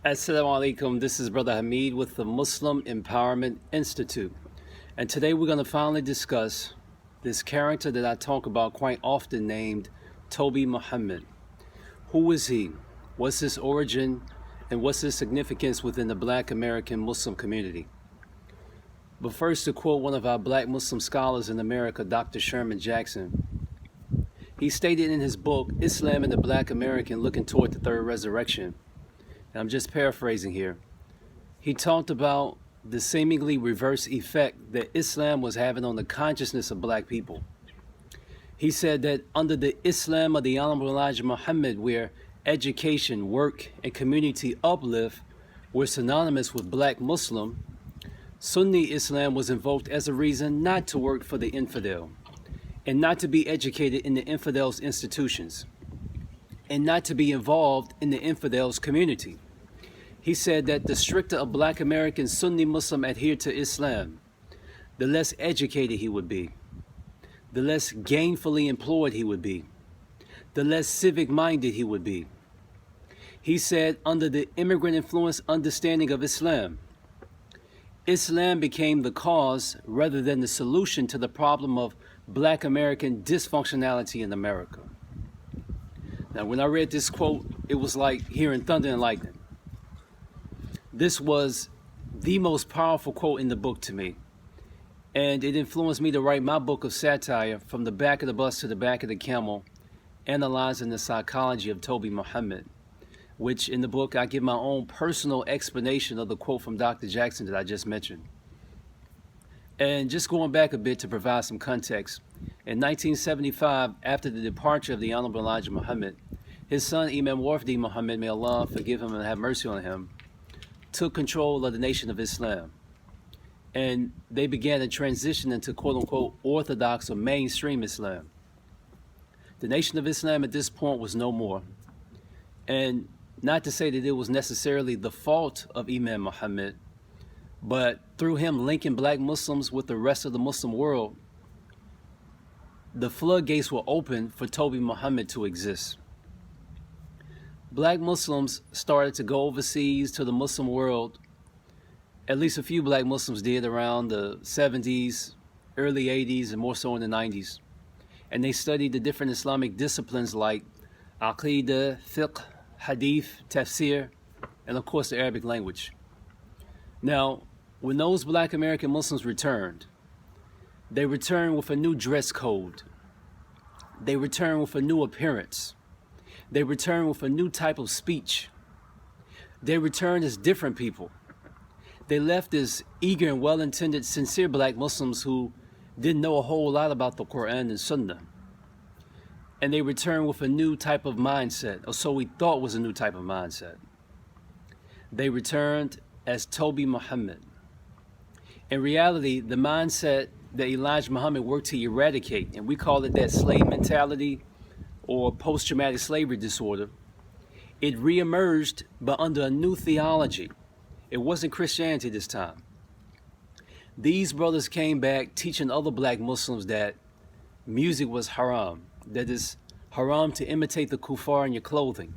Assalamu alaikum. This is Brother Hameed with the Muslim Empowerment Institute. And today we're going to finally discuss this character that I talk about quite often named Toby Muhammad. Who is he? What's his origin? And what's his significance within the Black American Muslim community? But first, to quote one of our Black Muslim scholars in America, Dr. Sherman Jackson, he stated in his book, Islam and the Black American Looking Toward the Third Resurrection, and I'm just paraphrasing here, he talked about the seemingly reverse effect that Islam was having on the consciousness of black people. He said that under the Islam of the Honorable Elijah Muhammad, where education, work, and community uplift were synonymous with black Muslim, Sunni Islam was invoked as a reason not to work for the infidel, and not to be educated in the infidel's institutions, and not to be involved in the infidel's community. He said that the stricter a black American Sunni Muslim adhered to Islam, the less educated he would be, the less gainfully employed he would be, the less civic-minded he would be. He said under the immigrant influence understanding of Islam, Islam became the cause rather than the solution to the problem of black American dysfunctionality in America. Now, when I read this quote, it was like hearing thunder and lightning. This was the most powerful quote in the book to me, and it influenced me to write my book of satire, From the Back of the Bus to the Back of the Camel, analyzing the psychology of Toby Muhammad, which in the book I give my own personal explanation of the quote from Dr. Jackson that I just mentioned. And just going back a bit to provide some context, in 1975, after the departure of the Honorable Elijah Muhammad, his son Imam Warfdi Muhammad, may Allah forgive him and have mercy on him, took control of the Nation of Islam. And they began to transition into quote-unquote orthodox or mainstream Islam. The Nation of Islam at this point was no more. And not to say that it was necessarily the fault of Imam Muhammad, but through him linking black Muslims with the rest of the Muslim world, the floodgates were open for Toby Muhammad to exist. Black Muslims started to go overseas to the Muslim world. At least a few black Muslims did around the 70s, early 80s, and more so in the 90s. And they studied the different Islamic disciplines like Aqidah, Fiqh, Hadith, Tafsir, and of course the Arabic language. Now, when those black American Muslims returned, they returned with a new dress code. They returned with a new appearance. They returned with a new type of speech. They returned as different people. They left as eager and well-intended, sincere black Muslims who didn't know a whole lot about the Quran and Sunnah. And they returned with a new type of mindset, or so we thought was a new type of mindset. They returned as Toby Muhammad. In reality, the mindset that Elijah Muhammad worked to eradicate, and we call it that slave mentality or post-traumatic slavery disorder, it reemerged but under a new theology. It wasn't Christianity this time. These brothers came back teaching other black Muslims that music was haram, that it's haram to imitate the kuffar in your clothing.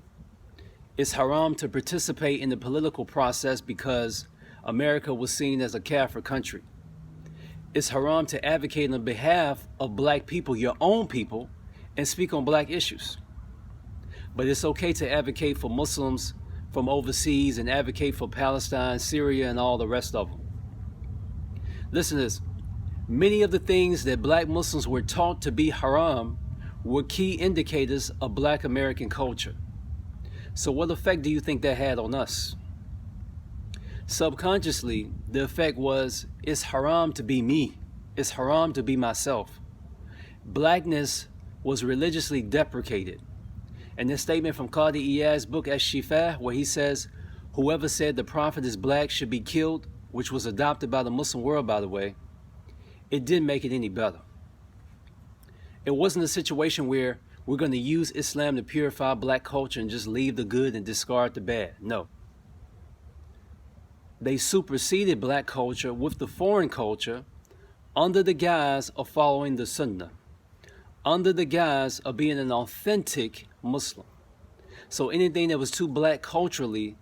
It's haram to participate in the political process because America was seen as a Kafir country. It's haram to advocate on behalf of black people, your own people, and speak on black issues. But it's okay to advocate for Muslims from overseas and advocate for Palestine, Syria, and all the rest of them. Listen to this. Many of the things that black Muslims were taught to be haram were key indicators of black American culture. So what effect do you think that had on us? Subconsciously, the effect was, it's haram to be me. It's haram to be myself. Blackness was religiously deprecated. And this statement from Qadi Iyad's book Ash-Shifa, where he says, whoever said the prophet is black should be killed, which was adopted by the Muslim world, by the way, it didn't make it any better. It wasn't a situation where we're going to use Islam to purify black culture and just leave the good and discard the bad. No. They superseded black culture with the foreign culture under the guise of following the Sunnah, under the guise of being an authentic Muslim. So anything that was too black culturally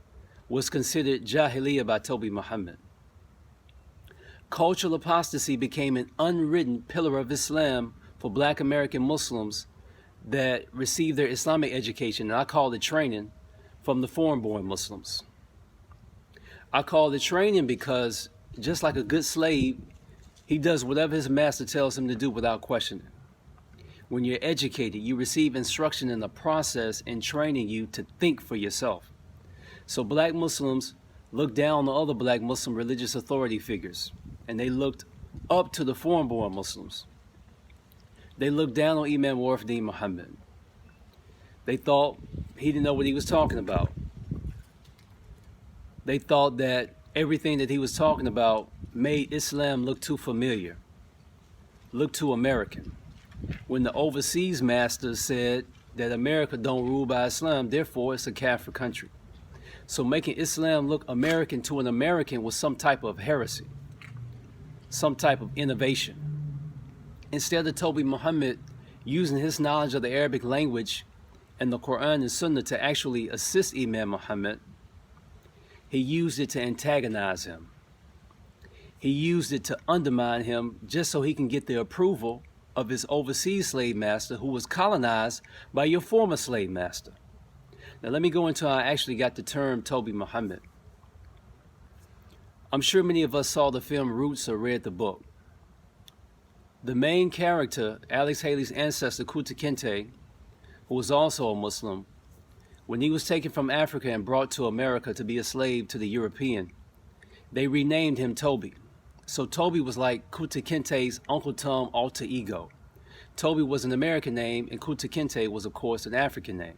was considered Jahiliyyah by Toby Muhammad. Cultural apostasy became an unwritten pillar of Islam for Black American Muslims that received their Islamic education, and I call it training, from the foreign-born Muslims. I call it training because, just like a good slave, he does whatever his master tells him to do without questioning. When you're educated, you receive instruction in the process and training you to think for yourself. So Black Muslims looked down on other Black Muslim religious authority figures, and they looked up to the foreign-born Muslims. They looked down on Imam Warfdeen Muhammad. They thought he didn't know what he was talking about. They thought that everything that he was talking about made Islam look too familiar, look too American. When the overseas masters said that America don't rule by Islam, therefore it's a Kafir country. So making Islam look American to an American was some type of heresy, some type of innovation. Instead of Toby Muhammad using his knowledge of the Arabic language and the Quran and Sunnah to actually assist Imam Muhammad, he used it to antagonize him. He used it to undermine him just so he can get the approval of his overseas slave master who was colonized by your former slave master. Now let me go into how I actually got the term Toby Muhammad. I'm sure many of us saw the film Roots or read the book. The main character, Alex Haley's ancestor Kunta Kinte, who was also a Muslim, when he was taken from Africa and brought to America to be a slave to the European, they renamed him Toby. So Toby was like Kunta Kinte's Uncle Tom alter ego. Toby was an American name, and Kunta Kinte was, of course, an African name.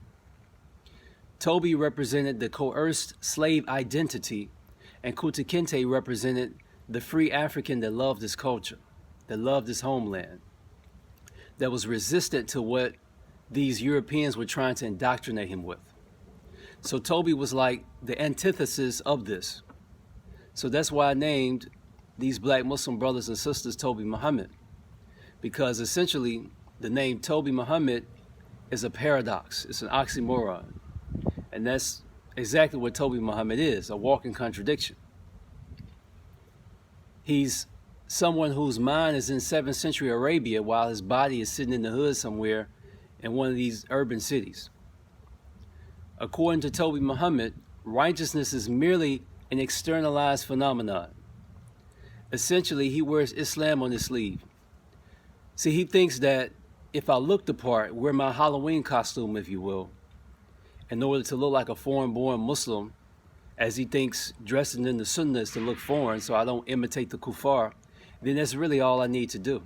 Toby represented the coerced slave identity, and Kunta Kinte represented the free African that loved his culture, that loved his homeland, that was resistant to what these Europeans were trying to indoctrinate him with. So Toby was like the antithesis of this. So that's why I named these Black Muslim brothers and sisters Toby Muhammad, because essentially the name Toby Muhammad is a paradox, it's an oxymoron, and that's exactly what Toby Muhammad is, a walking contradiction. He's someone whose mind is in 7th century Arabia while his body is sitting in the hood somewhere in one of these urban cities. According to Toby Muhammad, righteousness is merely an externalized phenomenon. Essentially, he wears Islam on his sleeve. See, he thinks that if I look the part, wear my Halloween costume, if you will, in order to look like a foreign-born Muslim, as he thinks dressing in the Sunnah is to look foreign so I don't imitate the kuffar, then that's really all I need to do.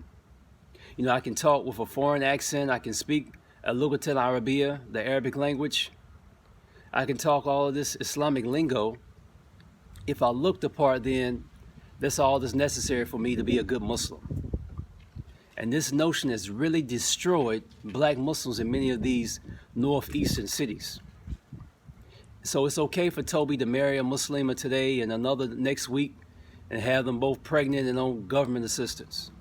You know, I can talk with a foreign accent, I can speak al-Lughat al-Arabiya, the Arabic language, I can talk all of this Islamic lingo. If I look the part, then that's all that's necessary for me to be a good Muslim. And this notion has really destroyed Black Muslims in many of these northeastern cities. So it's okay for Toby to marry a Muslima today and another next week and have them both pregnant and on government assistance.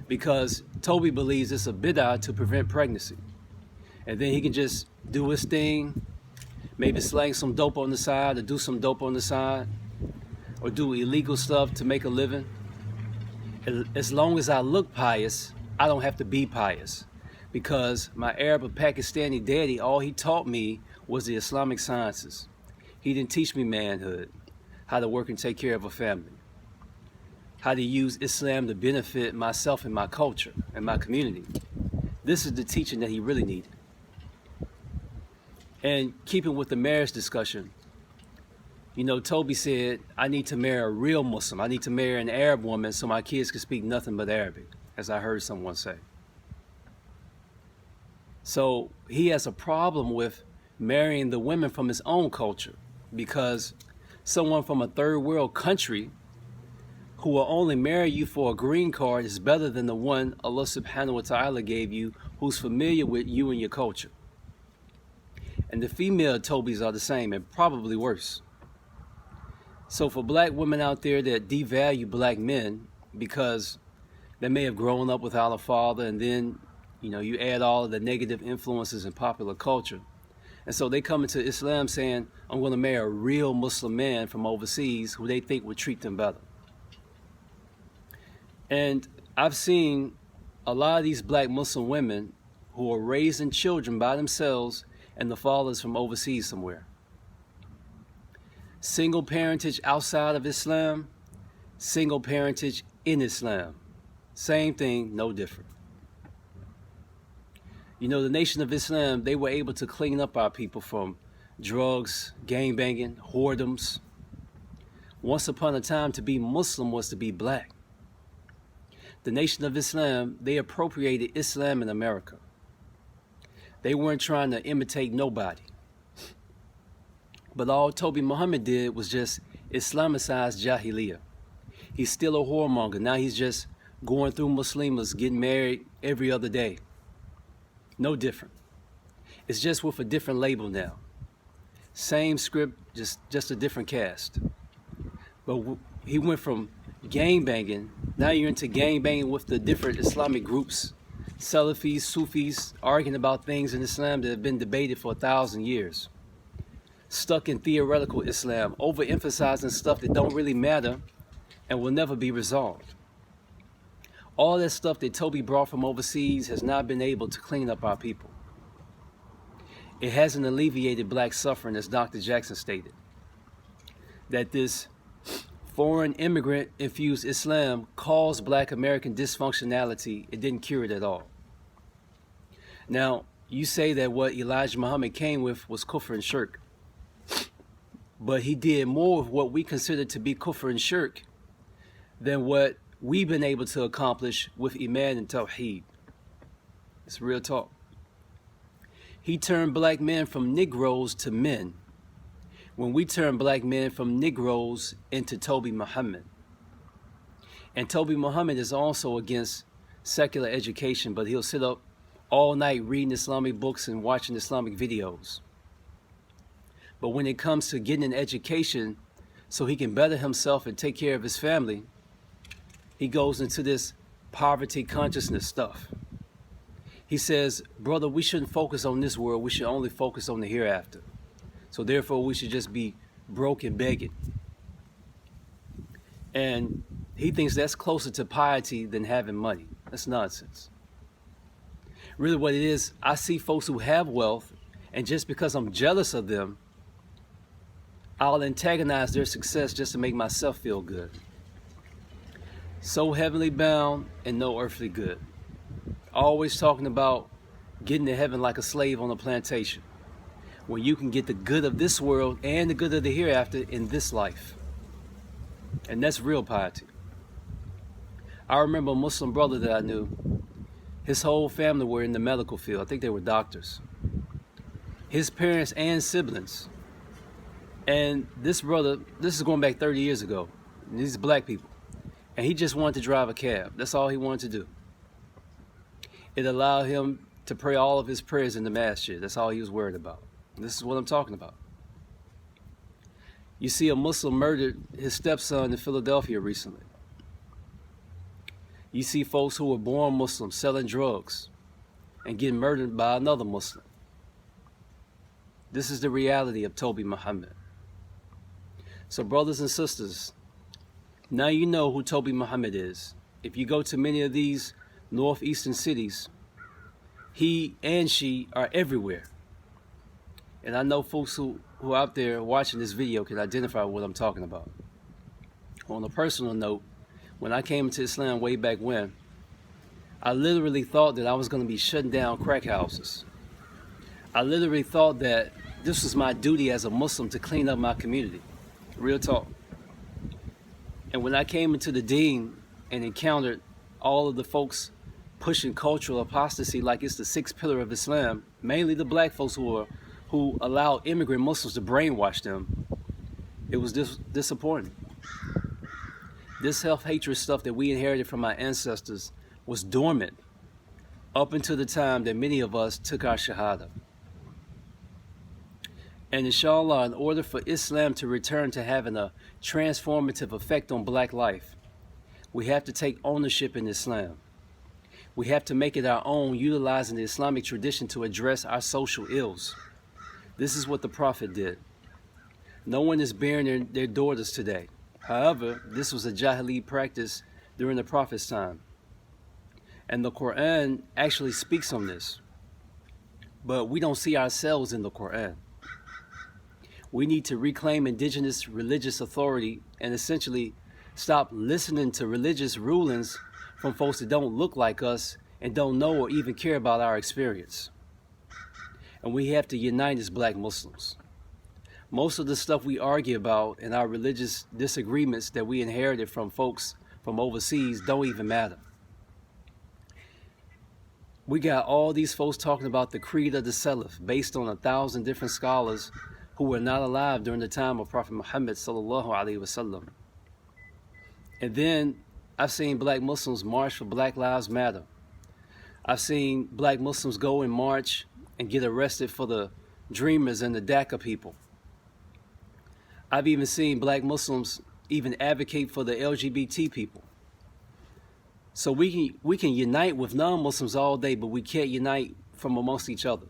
Because Toby believes it's a bid'ah to prevent pregnancy. And then he can just do his thing, maybe slang some dope on the side or do some dope on the side or do illegal stuff to make a living. As long as I look pious, I don't have to be pious, because my Arab or Pakistani daddy, all he taught me was the Islamic sciences. He didn't teach me manhood, how to work and take care of a family, how to use Islam to benefit myself and my culture and my community. This is the teaching that he really needed. And keeping with the marriage discussion, you know, Toby said, I need to marry a real Muslim. I need to marry an Arab woman so my kids can speak nothing but Arabic, as I heard someone say. So he has a problem with marrying the women from his own culture, because someone from a third world country who will only marry you for a green card is better than the one Allah subhanahu wa ta'ala gave you, who's familiar with you and your culture. And the female Tobys are the same, and probably worse. So for Black women out there that devalue Black men because they may have grown up without a father, and then, you know, you add all of the negative influences in popular culture, And so they come into Islam saying, I'm going to marry a real Muslim man from overseas who they think would treat them better. And I've seen a lot of these black Muslim women who are raising children by themselves and the fathers from overseas somewhere. Single parentage outside of Islam, single parentage in Islam. Same thing, no different. You know, the Nation of Islam, they were able to clean up our people from drugs, gangbanging, whoredoms. Once upon a time, to be Muslim was to be black. The Nation of Islam, they appropriated Islam in America. They weren't trying to imitate nobody. But all Toby Muhammad did was just Islamicize Jahiliyyah. He's still a whoremonger. Now he's just going through Muslimas, getting married every other day. No different. It's just with a different label now. Same script, just a different cast. But he went from gangbanging, now you're into gangbanging with the different Islamic groups, Salafis, Sufis, arguing about things in Islam that have been debated for 1,000 years. Stuck in theoretical Islam, overemphasizing stuff that don't really matter and will never be resolved. All that stuff that Toby brought from overseas has not been able to clean up our people. It hasn't alleviated black suffering, as Dr. Jackson stated. That this foreign immigrant infused Islam caused black American dysfunctionality, it didn't cure it at all. Now, you say that what Elijah Muhammad came with was kufr and shirk. But he did more of what we consider to be kufr and shirk than what we've been able to accomplish with Iman and Tawheed. It's real talk. He turned black men from Negroes to men, when we turn black men from Negroes into Toby Muhammad. And Toby Muhammad is also against secular education, but he'll sit up all night reading Islamic books and watching Islamic videos. But when it comes to getting an education so he can better himself and take care of his family, he goes into this poverty consciousness stuff. He says, brother, we shouldn't focus on this world, we should only focus on the hereafter. So therefore we should just be broke and begging. And he thinks that's closer to piety than having money. That's nonsense. Really what it is, I see folks who have wealth, and just because I'm jealous of them, I'll antagonize their success just to make myself feel good. So heavenly bound and no earthly good. Always talking about getting to heaven like a slave on a plantation, when you can get the good of this world and the good of the hereafter in this life. And that's real piety. I remember a Muslim brother that I knew. His whole family were in the medical field. I think they were doctors. His parents and siblings. And this brother, this is going back 30 years ago. And these black people. And he just wanted to drive a cab. That's all he wanted to do. It allowed him to pray all of his prayers in the masjid. That's all he was worried about. And this is what I'm talking about. You see, a Muslim murdered his stepson in Philadelphia recently. You see folks who were born Muslim selling drugs and getting murdered by another Muslim. This is the reality of Toby Muhammad. So brothers and sisters, now you know who Toby Muhammad is. If you go to many of these northeastern cities, he and she are everywhere. And I know folks who are out there watching this video can identify what I'm talking about. On a personal note, when I came into Islam way back when, I literally thought that I was going to be shutting down crack houses. I literally thought that this was my duty as a Muslim to clean up my community. Real talk. And when I came into the deen and encountered all of the folks pushing cultural apostasy like it's the sixth pillar of Islam, mainly the black folks who allow immigrant Muslims to brainwash them, it was disappointing. This self-hatred stuff that we inherited from our ancestors was dormant up until the time that many of us took our shahada. And inshallah, in order for Islam to return to having a transformative effect on black life, we have to take ownership in Islam. We have to make it our own, utilizing the Islamic tradition to address our social ills, This is what the Prophet did. No one is bearing their daughters today. However, this was a Jahili practice during the Prophet's time. And the Quran actually speaks on this. But we don't see ourselves in the Quran. We need to reclaim indigenous religious authority and essentially stop listening to religious rulings from folks that don't look like us and don't know or even care about our experience. And we have to unite as black Muslims. Most of the stuff we argue about and our religious disagreements that we inherited from folks from overseas don't even matter. We got all these folks talking about the creed of the Salaf based on 1,000 different scholars who were not alive during the time of Prophet Muhammad sallallahu alaihi wasallam. And then I've seen black Muslims march for Black Lives Matter. I've seen black Muslims go and march and get arrested for the Dreamers and the DACA people. I've even seen black Muslims even advocate for the LGBT people. So we can unite with non-Muslims all day, but we can't unite from amongst each other.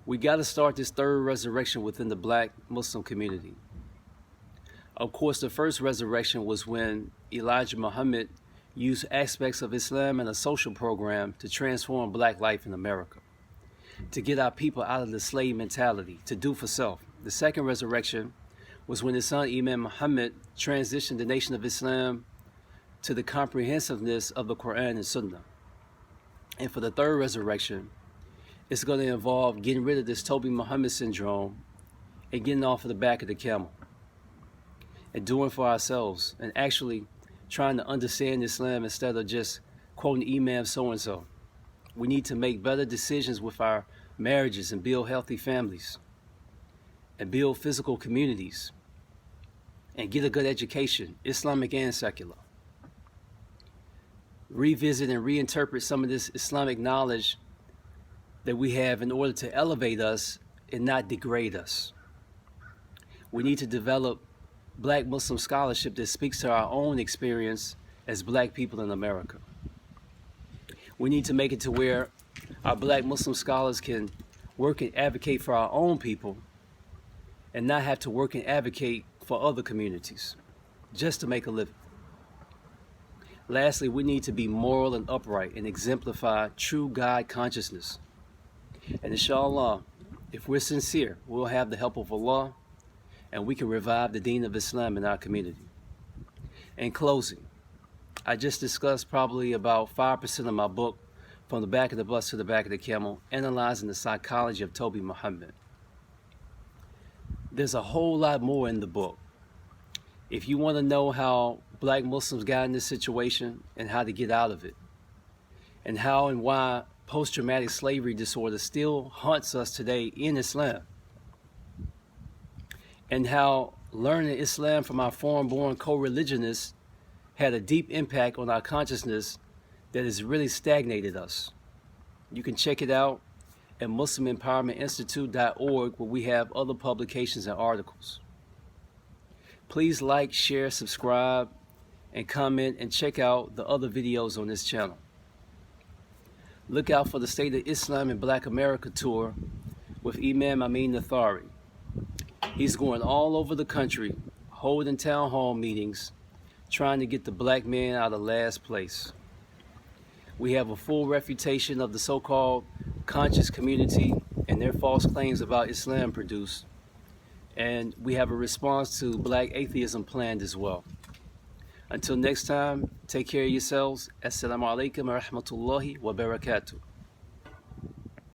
We got to start this third resurrection within the black Muslim community. Of course, the first resurrection was when Elijah Muhammad used aspects of Islam and a social program to transform black life in America, to get our people out of the slave mentality, to do for self. The second resurrection was when his son Imam Muhammad transitioned the nation of Islam to the comprehensiveness of the Quran and Sunnah. And for the third resurrection, it's going to involve getting rid of this Toby Muhammad syndrome and getting off of the back of the camel and doing for ourselves and actually trying to understand Islam instead of just quoting Imam so-and-so. We need to make better decisions with our marriages and build healthy families and build physical communities and get a good education, Islamic and secular. Revisit and reinterpret some of this Islamic knowledge that we have in order to elevate us and not degrade us. We need to develop black Muslim scholarship that speaks to our own experience as black people in America. We need to make it to where our black Muslim scholars can work and advocate for our own people and not have to work and advocate for other communities just to make a living. Lastly, we need to be moral and upright and exemplify true God consciousness. And inshallah, if we're sincere, we'll have the help of Allah and we can revive the deen of Islam in our community. In closing, I just discussed probably about 5% of my book, From the Back of the Bus to the Back of the Camel, analyzing the psychology of Toby Muhammad. There's a whole lot more in the book. If you want to know how black Muslims got in this situation and how to get out of it, and how and why post-traumatic slavery disorder still haunts us today in Islam, and how learning Islam from our foreign-born co-religionists had a deep impact on our consciousness that has really stagnated us. You can check it out at MuslimEmpowermentInstitute.org, where we have other publications and articles. Please like, share, subscribe, and comment, and check out the other videos on this channel. Look out for the State of Islam in Black America tour with Imam Amin Nathari. He's going all over the country, holding town hall meetings, trying to get the black man out of last place. We have a full refutation of the so-called conscious community and their false claims about Islam produced. And we have a response to black atheism planned as well. Until next time, take care of yourselves. Assalamu alaikum wa rahmatullahi wa barakatuh.